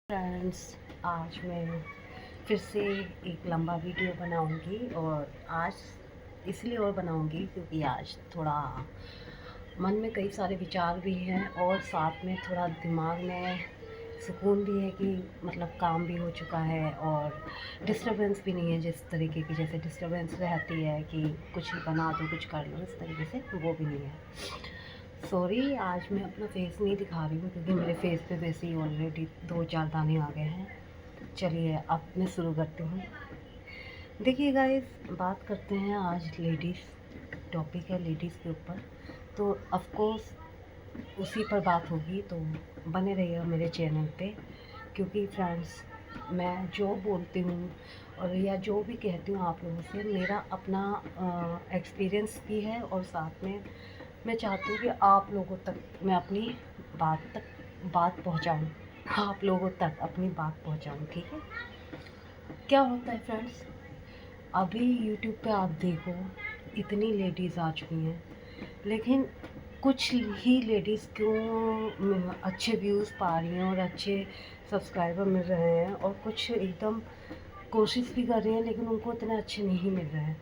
Friends, आज मैं फिर से एक लंबा वीडियो बनाऊंगी और आज इसलिए और बनाऊंगी क्योंकि आज थोड़ा मन में कई सारे विचार भी हैं और साथ में थोड़ा दिमाग में सुकून भी है कि मतलब काम भी हो चुका है और डिस्टरबेंस भी नहीं है। जिस तरीके की जैसे डिस्टरबेंस रहती है कि कुछ ही बना दो, कुछ कर लो, इस तरीके से वो भी नहीं है। सॉरी, आज मैं अपना फेस नहीं दिखा रही हूँ क्योंकि मेरे फेस पे वैसे ही ऑलरेडी 2-4 दाने आ गए हैं। चलिए अब मैं शुरू करती हूँ। देखिए गाइस, बात करते हैं आज लेडीज़, टॉपिक है लेडीज़ के ऊपर, तो ऑफ कोर्स उसी पर बात होगी, तो बने रहिएगा मेरे चैनल पे। क्योंकि फ्रेंड्स, मैं जो बोलती हूँ और या जो भी कहती हूँ आप लोगों से, मेरा अपना एक्सपीरियंस भी है और साथ में मैं चाहती हूँ कि आप लोगों तक मैं अपनी बात पहुँचाऊँ, आप लोगों तक अपनी बात पहुँचाऊँ। ठीक है, क्या होता है फ्रेंड्स, अभी यूट्यूब पे आप देखो इतनी लेडीज़ आ चुकी हैं, लेकिन कुछ ही लेडीज़ क्यों अच्छे व्यूज़ पा रही हैं और अच्छे सब्सक्राइबर मिल रहे हैं, और कुछ एकदम कोशिश भी कर रही हैं लेकिन उनको इतने अच्छे नहीं मिल रहे हैं।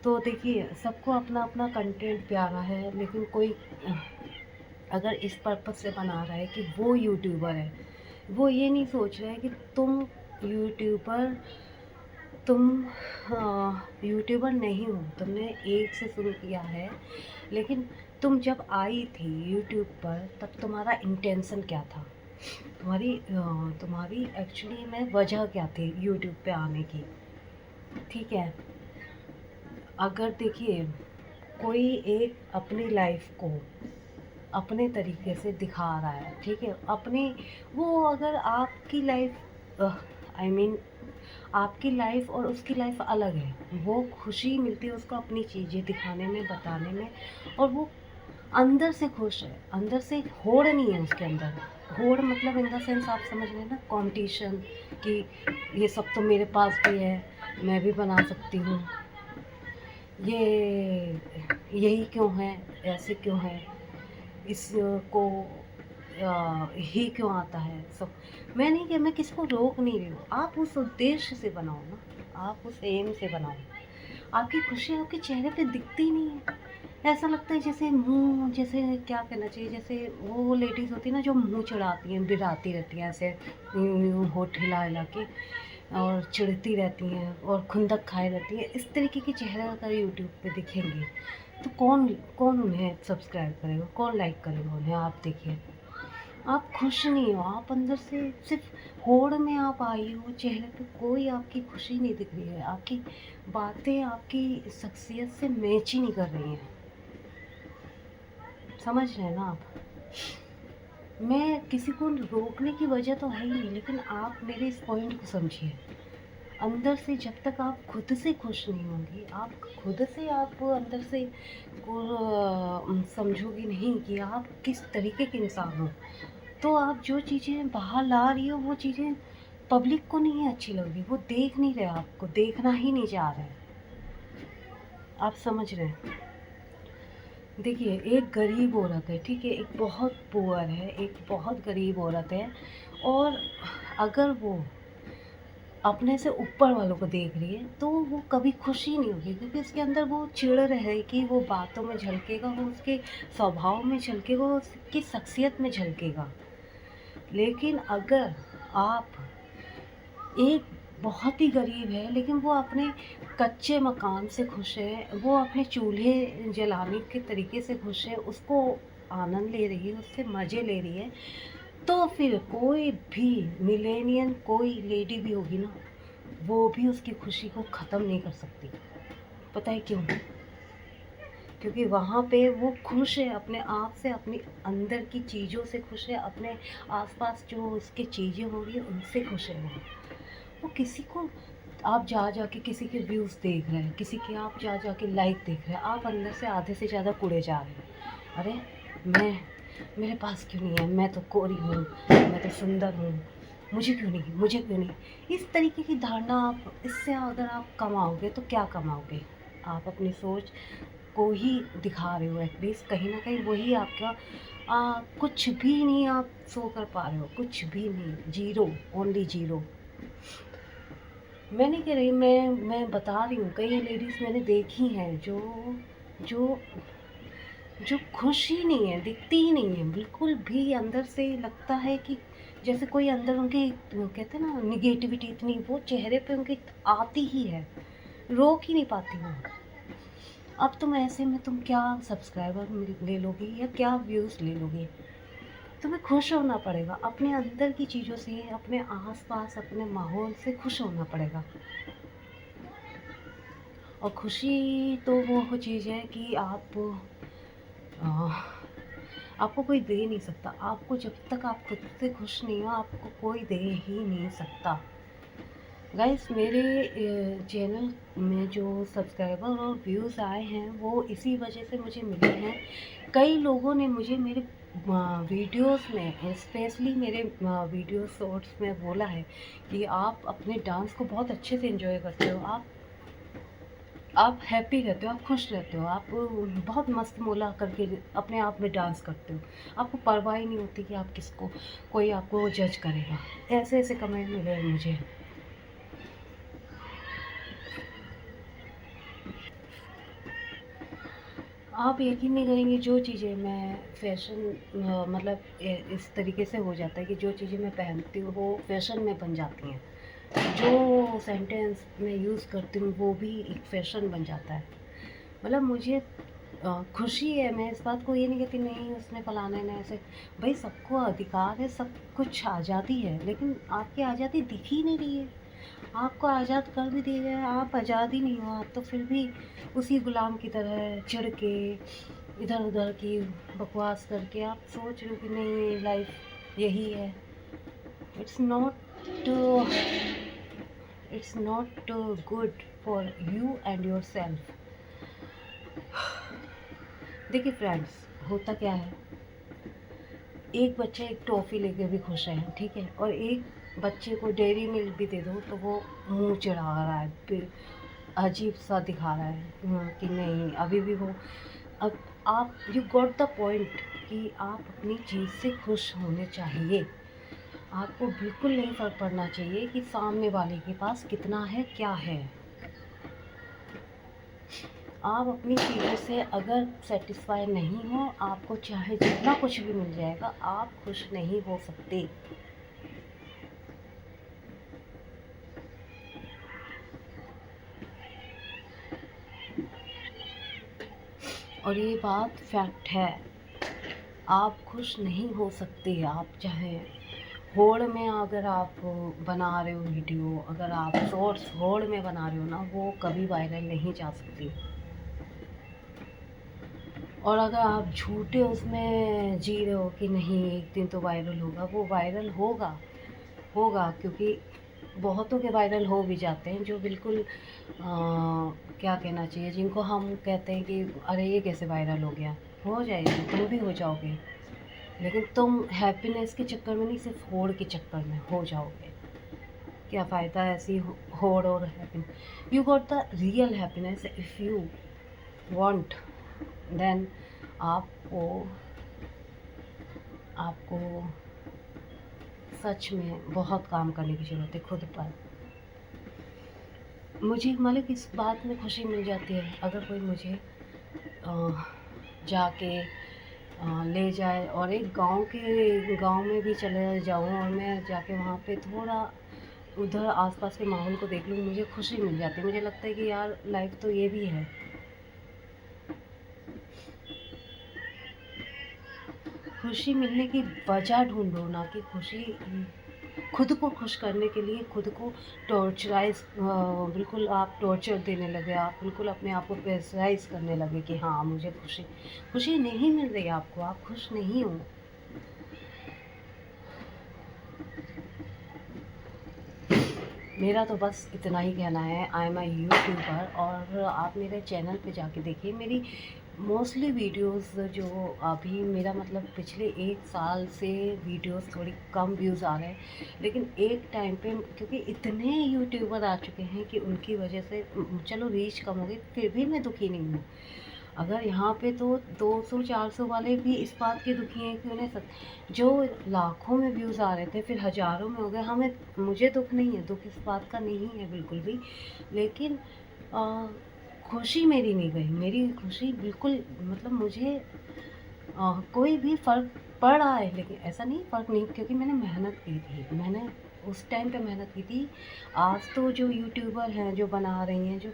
तो देखिए, सबको अपना अपना कंटेंट प्यारा है, लेकिन कोई अगर इस पर्पज़ से बना रहा है कि वो यूट्यूबर है, वो ये नहीं सोच रहा है कि यूट्यूबर तुम यूट्यूबर नहीं हो, तुमने एक से शुरू किया है, लेकिन तुम जब आई थी यूट्यूब पर तब तुम्हारा इंटेंशन क्या था, तुम्हारी एक्चुअली में वजह क्या थी यूट्यूब पे आने की। ठीक है, अगर देखिए कोई एक अपनी लाइफ को अपने तरीके से दिखा रहा है, ठीक है, अपनी वो अगर आपकी लाइफ आई मीन आपकी लाइफ और उसकी लाइफ अलग है, वो खुशी मिलती है उसको अपनी चीज़ें दिखाने में, बताने में, और वो अंदर से खुश है, अंदर से होड़ नहीं है उसके अंदर। होड़ मतलब इन द सेंस आप समझ रहे हैं ना, कंपटीशन, कि ये सब तो मेरे पास भी है, मैं भी बना सकती हूँ, ये यही क्यों है, ऐसे क्यों है, इसको ही क्यों आता है सब। मैं नहीं कि मैं किसी को रोक नहीं रही हूँ, आप उस उद्देश्य से बनाओ ना, आप उस एम से बनाओ। आपकी खुशी आपके चेहरे पे दिखती नहीं है, ऐसा लगता है जैसे मुंह, जैसे क्या कहना चाहिए, जैसे वो लेडीज़ होती है ना जो मुंह चढ़ाती हैं, बिराती रहती हैं ऐसे, यूँ यूँ होठ हिला हिला के, और चिढ़ती रहती हैं और खुंदक खाए रहती हैं। इस तरीके के चेहरे अगर यूट्यूब पे दिखेंगे तो कौन कौन उन्हें सब्सक्राइब करेगा, कौन लाइक करेगा उन्हें। आप देखिए, आप खुश नहीं हो, आप अंदर से सिर्फ होड़ में आप आई हो, चेहरे पे कोई आपकी खुशी नहीं दिख रही है, आपकी बातें आपकी शख्सियत से मैच ही नहीं कर रही हैं। समझ रहे हैं ना आप। मैं किसी को रोकने की वजह तो है ही नहीं, लेकिन आप मेरे इस पॉइंट को समझिए। अंदर से जब तक आप खुद से खुश नहीं होंगी, आप खुद से आप अंदर से समझोगी नहीं कि आप किस तरीके के इंसान हो, तो आप जो चीज़ें बाहर ला रही हो वो चीज़ें पब्लिक को नहीं अच्छी लग रही, वो देख नहीं रहे, आपको देखना ही नहीं चाह रहे। आप समझ रहे हैं। देखिए, एक गरीब औरत है, ठीक है, एक बहुत पुअर है, एक बहुत गरीब औरत है, और अगर वो अपने से ऊपर वालों को देख रही है तो वो कभी खुशी नहीं होगी, क्योंकि उसके अंदर वो चिढ़ रहेगी, वो बातों में झलकेगा, वो उसके स्वभाव में झलकेगा, वो उसकी शख्सियत में झलकेगा। लेकिन अगर आप एक बहुत ही गरीब है लेकिन वो अपने कच्चे मकान से खुश है, वो अपने चूल्हे जलाने के तरीके से खुश है, उसको आनंद ले रही है, उससे मज़े ले रही है, तो फिर कोई भी मिलेनियन कोई लेडी भी होगी ना, वो भी उसकी खुशी को ख़त्म नहीं कर सकती। पता है क्यों? क्योंकि वहाँ पे वो खुश है अपने आप से, अपनी अंदर की चीज़ों से खुश है, अपने आसपास जो उसके चीज़ें हो रही है उनसे खुश है वो किसी को, आप जा जा के किसी के व्यूज़ देख रहे हैं, किसी के आप जा जा के लाइक देख रहे हैं, आप अंदर से आधे से ज़्यादा कुढ़े जा रहे हैं। अरे मैं, मेरे पास क्यों नहीं है, मैं तो कोरी हूँ, मैं तो सुंदर हूँ, मुझे क्यों नहीं, मुझे क्यों नहीं। इस तरीके की धारणा, आप इससे अगर आप कमाओगे तो क्या कमाओगे, आप अपनी सोच को ही दिखा रहे हो, एटलीस्ट कहीं ना कहीं वही आपका कुछ भी नहीं आप शो कर पा रहे हो, कुछ भी नहीं, ज़ीरो, ओनली ज़ीरो। मैं नहीं कह रही, मैं बता रही हूँ, कई लेडीज़ मैंने देखी हैं जो जो जो खुश ही नहीं है, दिखती ही नहीं है, बिल्कुल भी अंदर से लगता है कि जैसे कोई अंदर उनके, वो कहते हैं ना, निगेटिविटी इतनी वो चेहरे पे उनके आती ही है, रोक ही नहीं पाती हूँ। अब तुम ऐसे में तुम क्या सब्सक्राइबर ले लोगी या क्या व्यूज़ ले लोगी? तुम्हें खुश होना पड़ेगा, अपने अंदर की चीज़ों से, अपने आस-पास, अपने माहौल से खुश होना पड़ेगा। और खुशी तो वो चीज़ है कि अ, आपको कोई दे नहीं सकता। आपको जब तक आप खुद से खुश नहीं हो, आपको कोई दे ही नहीं सकता। गाइस, मेरे चैनल में जो सब्सक्राइबर और व्यूज़ आए हैं वो इसी वजह से मुझे मिले हैं। कई लोगों ने मुझे मेरे वीडियोस में, स्पेशली मेरे वीडियो शॉर्ट्स में बोला है कि आप अपने डांस को बहुत अच्छे से एंजॉय करते हो, आप हैप्पी रहते हो, आप खुश रहते हो, आप बहुत मस्त मोला करके अपने आप में डांस करते हो, आपको परवाह ही नहीं होती कि आप किसको, कोई आपको जज करेगा। ऐसे ऐसे कमेंट मिले हैं मुझे। आप यकीन नहीं करेंगे, जो चीज़ें मैं फैशन मतलब इस तरीके से हो जाता है कि जो चीज़ें मैं पहनती हूँ वो फैशन में बन जाती हैं, जो सेंटेंस मैं यूज़ करती हूँ वो भी एक फैशन बन जाता है। मतलब मुझे खुशी है, मैं इस बात को ये नहीं कहती नहीं उसने फलाना है ना ऐसे। भाई, सबको अधिकार है, सब कुछ आज़ादी है, लेकिन आपकी आज़ादी दिख ही नहीं रही है। आपको आज़ाद कर भी दिया गया है, आप आज़ाद ही नहीं हो, आप तो फिर भी उसी गुलाम की तरह चिढ़ के इधर उधर की बकवास करके आप सोच रहे हो कि नहीं लाइफ यही है। It's not it's not good for you and your self. देखिए फ्रेंड्स, होता क्या है, एक बच्चा एक टॉफ़ी लेके भी खुश है, ठीक है, और एक बच्चे को डेयरी मिल्क भी दे दो तो वो मुंह चढ़ा रहा है, फिर अजीब सा दिखा रहा है कि नहीं अभी भी वो। अब आप, यू गॉट द पॉइंट कि आप अपनी चीज़ से खुश होने चाहिए। आपको बिल्कुल नहीं फ़र्क पड़ना चाहिए कि सामने वाले के पास कितना है, क्या है। आप अपनी चीज़ों से अगर सेटिस्फाई नहीं हो, आपको चाहे जितना कुछ भी मिल जाएगा, आप खुश नहीं हो सकते। और ये बात फैक्ट है, आप खुश नहीं हो सकते। आप चाहे होड़ में अगर आप बना रहे हो वीडियो, अगर आप शॉर्ट्स होड़ में बना रहे हो ना, वो कभी वायरल नहीं जा सकती। और अगर आप झूठे उसमें जी रहे हो कि नहीं एक दिन तो वायरल होगा, वो वायरल होगा, होगा, क्योंकि बहुतों के वायरल हो भी जाते हैं जो बिल्कुल क्या कहना चाहिए, जिनको हम कहते हैं कि अरे ये कैसे वायरल हो गया। हो जाएगी, तुम भी हो जाओगे, लेकिन तुम हैप्पीनेस के चक्कर में नहीं, सिर्फ होड़ के चक्कर में हो जाओगे। क्या फ़ायदा ऐसी होड़ और happiness. You got the real happiness if you want, then आपको आपको सच में बहुत काम करने की ज़रूरत है खुद पर। मुझे मालिक इस बात में खुशी मिल जाती है अगर कोई मुझे जाके ले जाए और एक गांव में भी चले जाऊं और मैं जाके वहाँ पे थोड़ा उधर आसपास के माहौल को देख लूँ, मुझे खुशी मिल जाती है। मुझे लगता है कि यार लाइफ तो ये भी है। खुशी मिलने की वजह ढूंढो, ना कि खुशी खुद को खुश करने के लिए खुद को टॉर्चराइज, बिल्कुल आप टॉर्चर देने लगे, आप बिल्कुल अपने आप को प्रेशराइज करने लगे कि हाँ मुझे खुशी खुशी नहीं मिल रही आपको, आप खुश नहीं हो। मेरा तो बस इतना ही कहना है। आई एम अ यूट्यूबर, और आप मेरे चैनल पे जाके देखिए मेरी मोस्टली वीडियोस, जो अभी मेरा मतलब पिछले 1 साल से वीडियोस थोड़ी कम व्यूज़ आ रहे हैं, लेकिन एक टाइम पे क्योंकि इतने यूट्यूबर आ चुके हैं कि उनकी वजह से चलो रीच कम हो गई, फिर भी मैं दुखी नहीं हूँ। अगर यहाँ पे तो 200-400 वाले भी इस बात के दुखी हैं कि उन्हें जो लाखों में व्यूज़ आ रहे थे फिर हज़ारों में हो गए। हमें मुझे दुख नहीं है, दुख इस बात का नहीं है बिल्कुल भी, लेकिन आ, खुशी मेरी नहीं गई। मेरी खुशी बिल्कुल, मतलब मुझे कोई भी फ़र्क पड़ रहा है, लेकिन ऐसा नहीं फ़र्क नहीं, क्योंकि मैंने मेहनत की थी, मैंने उस टाइम पे मेहनत की थी। आज तो जो यूट्यूबर हैं जो बना रही हैं, जो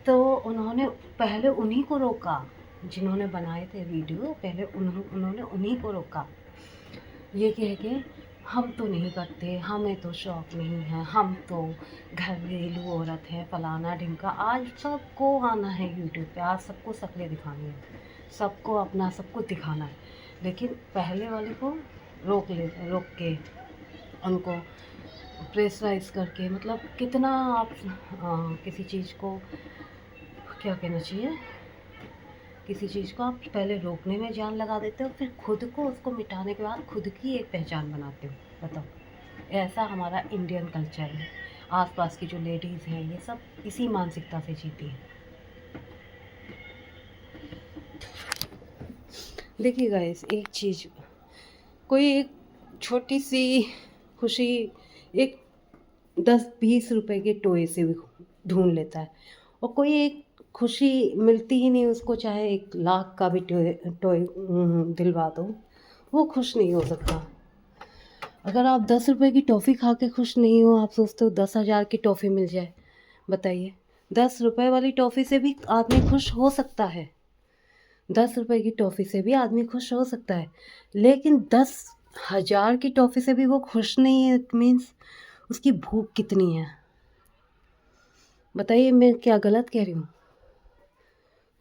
तो उन्होंने पहले उन्हीं को रोका, जिन्होंने बनाए थे वीडियो पहले उन्होंने उन्हीं को रोका, ये कह के हम तो नहीं करते, हमें तो शौक़ नहीं है, हम तो घरेलू औरत हैं, फलाना ढिमका। आज सबको आना है यूट्यूब पे, आज सबको शक्लें दिखानी है, सबको अपना सब कुछ दिखाना है, लेकिन पहले वाले को रोक के उनको प्रेशराइज करके, मतलब कितना आप किसी चीज़ को क्या कहना चाहिए, किसी चीज़ को आप पहले रोकने में जान लगा देते हो, फिर खुद को उसको मिटाने के बाद खुद की एक पहचान बनाते हो। बताओ, ऐसा हमारा इंडियन कल्चर है। आसपास की जो लेडीज़ हैं ये सब इसी मानसिकता से जीती हैं। देखिए गाइस, एक चीज़, कोई एक छोटी सी खुशी एक 10-20 रुपए के टोए से भी ढूंढ लेता है, और कोई एक खुशी मिलती ही नहीं उसको, चाहे 1 लाख का भी टोए टोए दिलवा दो, वो खुश नहीं हो सकता। अगर आप 10 रुपए की टॉफ़ी खा के खुश नहीं हो, आप सोचते हो 10,000 की टॉफ़ी मिल जाए। बताइए, 10 रुपए वाली टॉफ़ी से भी आदमी खुश हो सकता है, 10 रुपए की टॉफ़ी से भी आदमी खुश हो सकता है, लेकिन 10,000 की टॉफ़ी से भी वो खुश नहीं है। इट मीन्स उसकी भूख कितनी है। बताइए, मैं क्या गलत कह रही हूँ?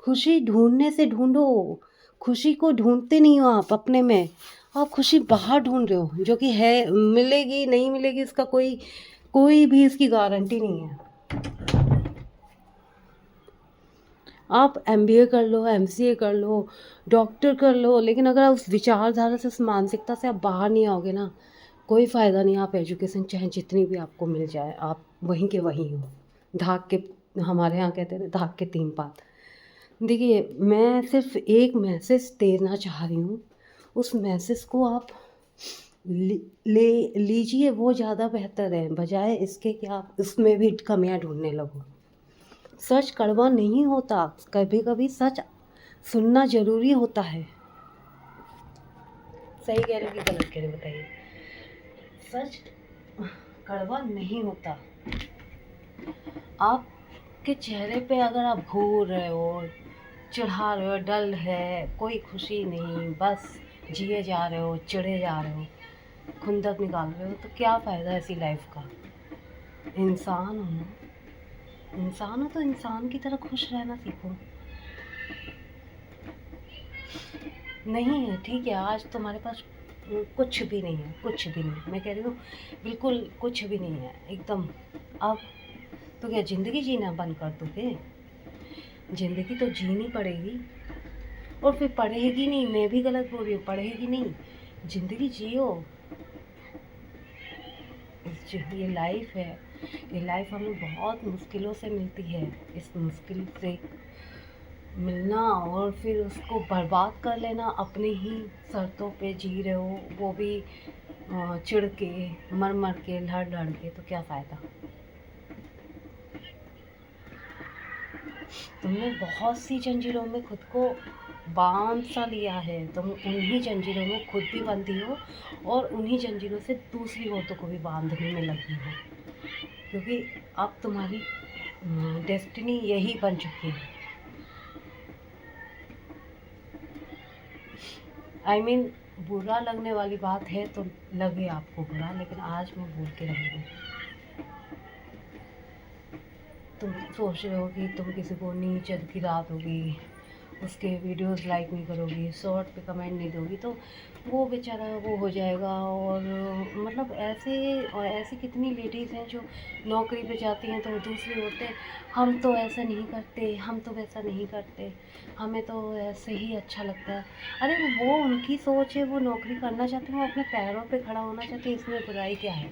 खुशी ढूंढने से ढूंढो, खुशी को ढूंढते नहीं हो आप अपने में, आप खुशी बाहर ढूंढ रहे हो, जो कि है, मिलेगी नहीं मिलेगी इसका कोई भी इसकी गारंटी नहीं है। आप MBA कर लो, MCA कर लो, डॉक्टर कर लो, लेकिन अगर आप उस विचारधारा से, उस मानसिकता से आप बाहर नहीं आओगे ना, कोई फ़ायदा नहीं। आप एजुकेशन चाहे जितनी भी आपको मिल जाए, आप वहीं के वहीं हो, धाक के, हमारे यहाँ कहते थे धाक के 3 पात। देखिए, मैं सिर्फ एक मैसेज देना चाह रही हूँ, उस मैसेज को आप ले लीजिए, वो ज़्यादा बेहतर है, बजाय इसके कि आप उसमें भी कमियां ढूंढने लगो। सच कड़वा नहीं होता, कभी कभी सच सुनना ज़रूरी होता है। सही कह रहे हो कि गलत कह रहे हो, बताइए। सच कड़वा नहीं होता। आपके चेहरे पे अगर आप घूर रहे हो, चिढ़ा रहे हो, डल है, कोई खुशी नहीं, बस जिए जा रहे हो, चिढ़े जा रहे हो, खुंदक निकाल रहे हो, तो क्या फ़ायदा ऐसी लाइफ का। इंसान हो तो इंसान की तरह खुश रहना सीखो। नहीं है, ठीक है, आज तुम्हारे पास कुछ भी नहीं है, कुछ भी नहीं, मैं कह रही हूँ बिल्कुल कुछ भी नहीं है एकदम। अब तो क्या ज़िंदगी जीना बंद कर दोगे? ज़िंदगी तो जीनी पड़ेगी, और फिर पढ़ेगी नहीं, मैं भी गलत बोल रही हूँ, पढ़ेगी नहीं, ज़िंदगी जियो। ये लाइफ है, ये लाइफ हमें बहुत मुश्किलों से मिलती है। इस मुश्किल से मिलना और फिर उसको बर्बाद कर लेना, अपने ही शर्तों पे जी रहे हो, वो भी चिढ़ के, मर के, लड़ के, तो क्या फ़ायदा। तुमने बहुत सी जंजीरों में खुद को बांध सा लिया है, तुम उन्हीं जंजीरों में खुद भी बंधी हो, और उन्हीं जंजीरों से दूसरी औरतों को भी बांधने में लगी हो, क्योंकि अब तुम्हारी डेस्टिनी यही बन चुकी है। I mean, बुरा लगने वाली बात है तो लगे आपको बुरा, लेकिन आज मैं बोल के रहूँगी। तुम सोच रहे हो कि तुम किसी को नीच गिरा दोगी, उसके वीडियोस लाइक नहीं करोगी, शॉर्ट पे कमेंट नहीं दोगी, तो वो बेचारा वो हो जाएगा। और मतलब ऐसी कितनी लेडीज़ हैं जो नौकरी पे जाती हैं, तो दूसरी औरतें, हम तो ऐसा नहीं करते, हम तो वैसा नहीं करते, हमें तो ऐसे ही अच्छा लगता है। अरे वो उनकी सोच है, वो नौकरी करना चाहते हैं, वो अपने पैरों पे खड़ा होना चाहते हैं, इसमें बुराई क्या है।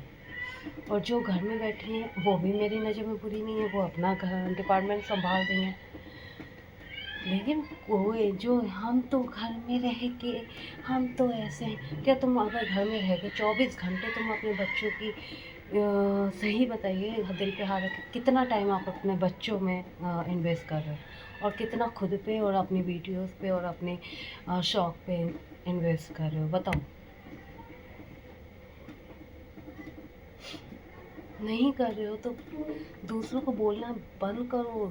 और जो घर में बैठी हैं वो भी मेरी नज़र में बुरी नहीं है, वो अपना घर डिपार्टमेंट संभाल रही हैं। लेकिन कोई जो हम तो घर में रह के हम तो ऐसे हैं। क्या तुम अगर घर में रह के 24 घंटे तुम अपने बच्चों की सही बताइए, दिल पे हाथ रख के कितना टाइम आप अपने बच्चों में इन्वेस्ट कर रहे हो, और कितना खुद पे और अपनी वीडियोस पे और अपने शौक पे इन्वेस्ट कर रहे हो, बताओ। नहीं कर रहे हो तो दूसरों को बोलना बंद करो।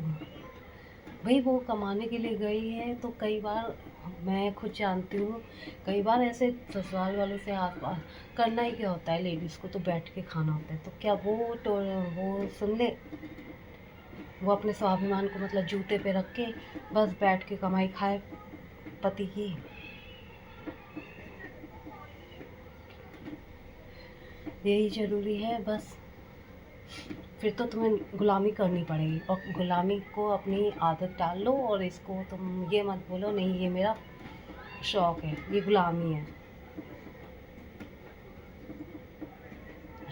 भाई वो कमाने के लिए गई है तो कई बार, मैं खुद जानती हूँ, कई बार ऐसे ससुराल वालों से आस पास करना ही क्या होता है, लेडीज़ को तो बैठ के खाना होता है, तो क्या वो सुन ले, वो अपने स्वाभिमान को मतलब जूते पे रख के बस बैठ के कमाई खाए पति की। यही ज़रूरी है बस। फिर तो तुम्हें गुलामी करनी पड़ेगी, और गुलामी को अपनी आदत डाल लो, और इसको तुम ये मत बोलो नहीं ये मेरा शौक है, ये गुलामी है।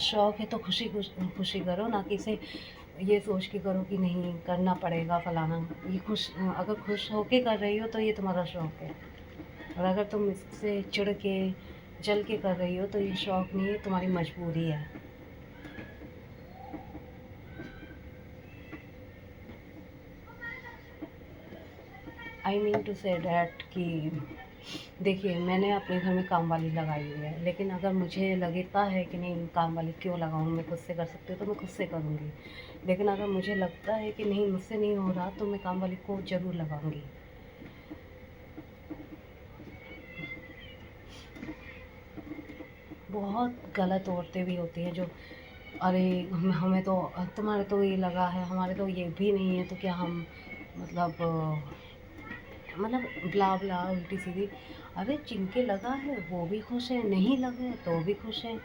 शौक है तो खुशी खुशी करो, ना कि इसे ये सोच के करो कि नहीं करना पड़ेगा फलाना। ये अगर खुश होके कर रही हो तो ये तुम्हारा शौक है, और अगर तुम इससे चिढ़ के जल के कर रही हो तो ये शौक नहीं है, तुम्हारी मजबूरी है। I mean to say that कि देखिए, मैंने अपने घर में काम वाली लगाई हुई है, लेकिन अगर मुझे लगता है कि नहीं काम वाली क्यों लगाऊँ, मैं खुद से कर सकती हूँ तो मैं खुद से करूँगी। लेकिन अगर मुझे लगता है कि नहीं मुझसे नहीं हो रहा तो मैं काम वाली को ज़रूर लगाऊँगी। बहुत गलत औरतें भी होती हैं जो, अरे हमें तो तुम्हारे तो ये लगा है, हमारे तो ये भी नहीं है, तो क्या हम मतलब ब्ला ब्ला उल्टी सीधी। अरे जिनके लगा है वो भी खुश है, नहीं लगे तो भी खुश हैं।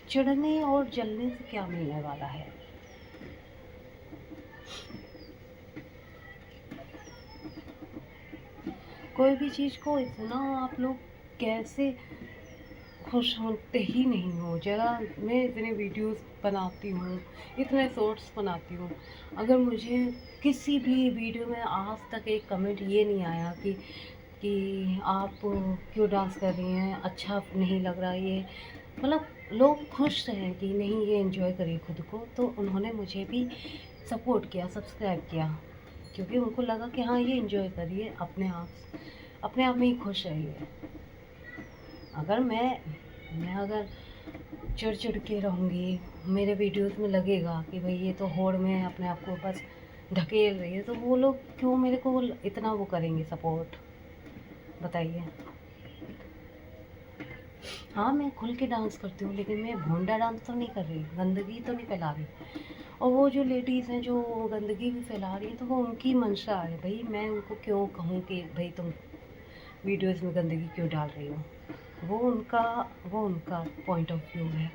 चिढ़ने और जलने से क्या मिलने वाला है। कोई भी चीज़ को इतना आप लोग कैसे खुश होते ही नहीं हो। ज़रा, मैं इतने वीडियोस बनाती हूँ, इतने शॉर्ट्स बनाती हूँ, अगर मुझे किसी भी वीडियो में आज तक एक कमेंट ये नहीं आया कि आप क्यों डांस कर रही हैं, अच्छा नहीं लग रहा ये, मतलब लोग खुश हैं कि नहीं ये एंजॉय करिए खुद को, तो उन्होंने मुझे भी सपोर्ट किया, सब्सक्राइब किया, क्योंकि उनको लगा कि हाँ ये एंजॉय करिए, अपने आप में ही खुश रहिए। अगर मैं अगर चिढ़ के रहूँगी, मेरे वीडियोस में लगेगा कि भाई ये तो होड़ में अपने आप को बस ढकेल रही है, तो वो लोग क्यों मेरे को इतना वो करेंगे सपोर्ट, बताइए। हाँ मैं खुल के डांस करती हूँ, लेकिन मैं भोंडा डांस तो नहीं कर रही, गंदगी तो नहीं फैला रही। और वो जो लेडीज़ हैं जो गंदगी भी फैला रही हैं, तो वो उनकी मंशा है भाई, मैं उनको क्यों कहूँ कि भाई तुम वीडियोस में गंदगी क्यों डाल रही हो। वो उनका पॉइंट ऑफ व्यू है।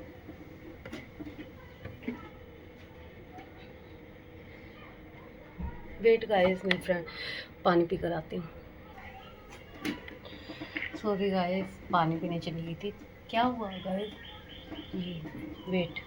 वेट गाइस, मेरी फ्रेंड पानी पी कर आती हूँ। सॉरी गाइस, पानी पीने चली गई थी। क्या हुआ गाइस, ये वेट।